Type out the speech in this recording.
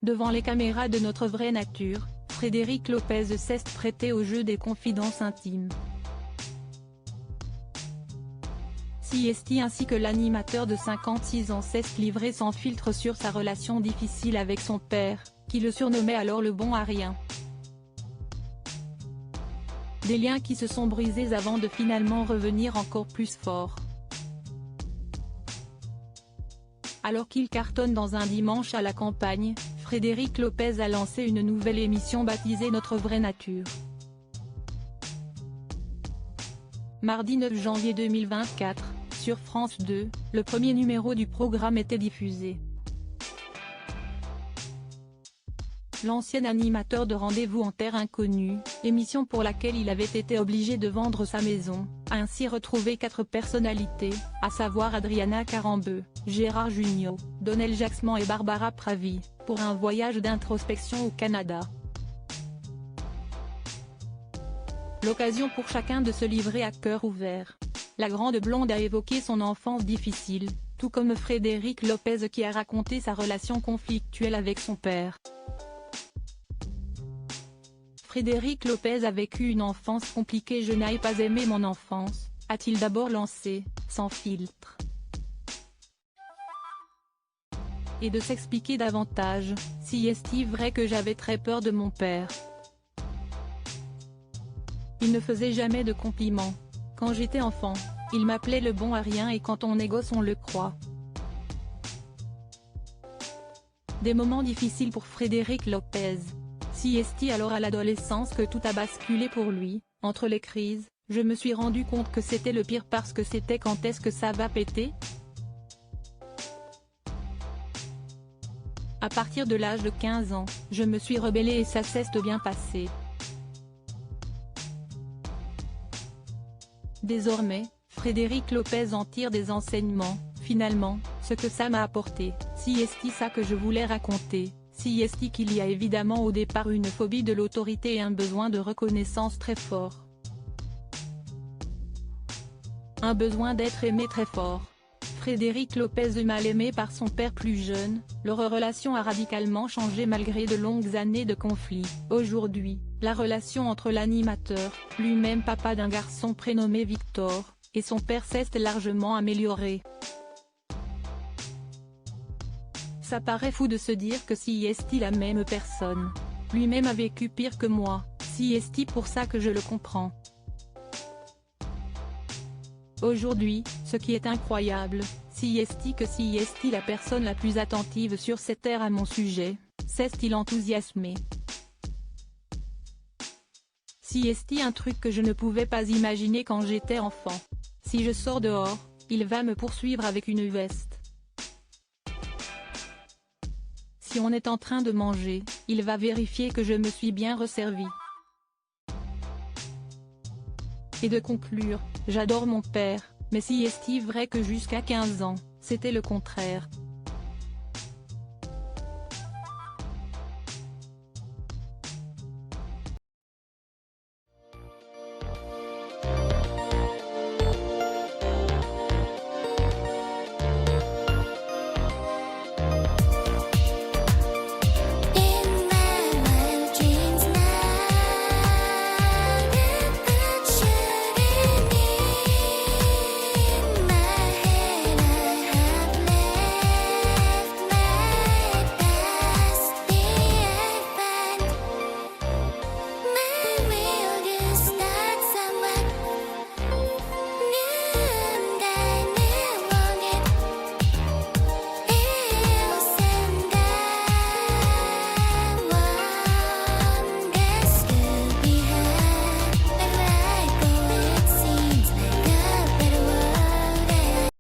Devant les caméras de Notre Vraie Nature, Frédéric Lopez s'est prêté au jeu des confidences intimes. CST ainsi que l'animateur de 56 ans s'est livré sans filtre sur sa relation difficile avec son père, qui le surnommait alors le bon à rien. Des liens qui se sont brisés avant de finalement revenir encore plus forts. Alors qu'il cartonne dans un dimanche à la campagne, Frédéric Lopez a lancé une nouvelle émission baptisée Notre Vraie Nature. Mardi 9 janvier 2024, sur France 2, le premier numéro du programme était diffusé. L'ancien animateur de Rendez-vous en terre inconnue, émission pour laquelle il avait été obligé de vendre sa maison, a ainsi retrouvé 4 personnalités, à savoir Adriana Carambeu, Gérard Jugnot, Donnel Jacksman et Barbara Pravi, pour un voyage d'introspection au Canada. L'occasion pour chacun de se livrer à cœur ouvert. La grande blonde a évoqué son enfance difficile, tout comme Frédéric Lopez qui a raconté sa relation conflictuelle avec son père. Frédéric Lopez a vécu une enfance compliquée. Je n'ai pas aimé mon enfance, a-t-il d'abord lancé, sans filtre. Et de s'expliquer davantage, si est-il vrai que j'avais très peur de mon père. Il ne faisait jamais de compliments. Quand j'étais enfant, il m'appelait le bon à rien et quand on est gosse on le croit. Des moments difficiles pour Frédéric Lopez. Si est-il alors à l'adolescence que tout a basculé pour lui, entre les crises, je me suis rendu compte que c'était le pire parce que c'était quand est-ce que ça va péter? À partir de l'âge de 15 ans, je me suis rebellé et ça s'est bien passé. Désormais, Frédéric Lopez en tire des enseignements, finalement, ce que ça m'a apporté, si est-il ça que je voulais raconter. Si est-il qu'il y a évidemment au départ une phobie de l'autorité et un besoin de reconnaissance très fort. Un besoin d'être aimé très fort. Frédéric Lopez est mal aimé par son père plus jeune, leur relation a radicalement changé malgré de longues années de conflits. Aujourd'hui, la relation entre l'animateur, lui-même papa d'un garçon prénommé Victor, et son père s'est largement améliorée. Ça paraît fou de se dire que si est-il la même personne. Lui-même a vécu pire que moi, si est-il pour ça que je le comprends. Aujourd'hui, ce qui est incroyable, si est-il la personne la plus attentive sur cette terre à mon sujet, s'est-il enthousiasmé. Si est-il un truc que je ne pouvais pas imaginer quand j'étais enfant. Si je sors dehors, il va me poursuivre avec une veste. Si on est en train de manger, il va vérifier que je me suis bien resservi. Et de conclure, j'adore mon père, mais si est-il vrai que jusqu'à 15 ans, c'était le contraire.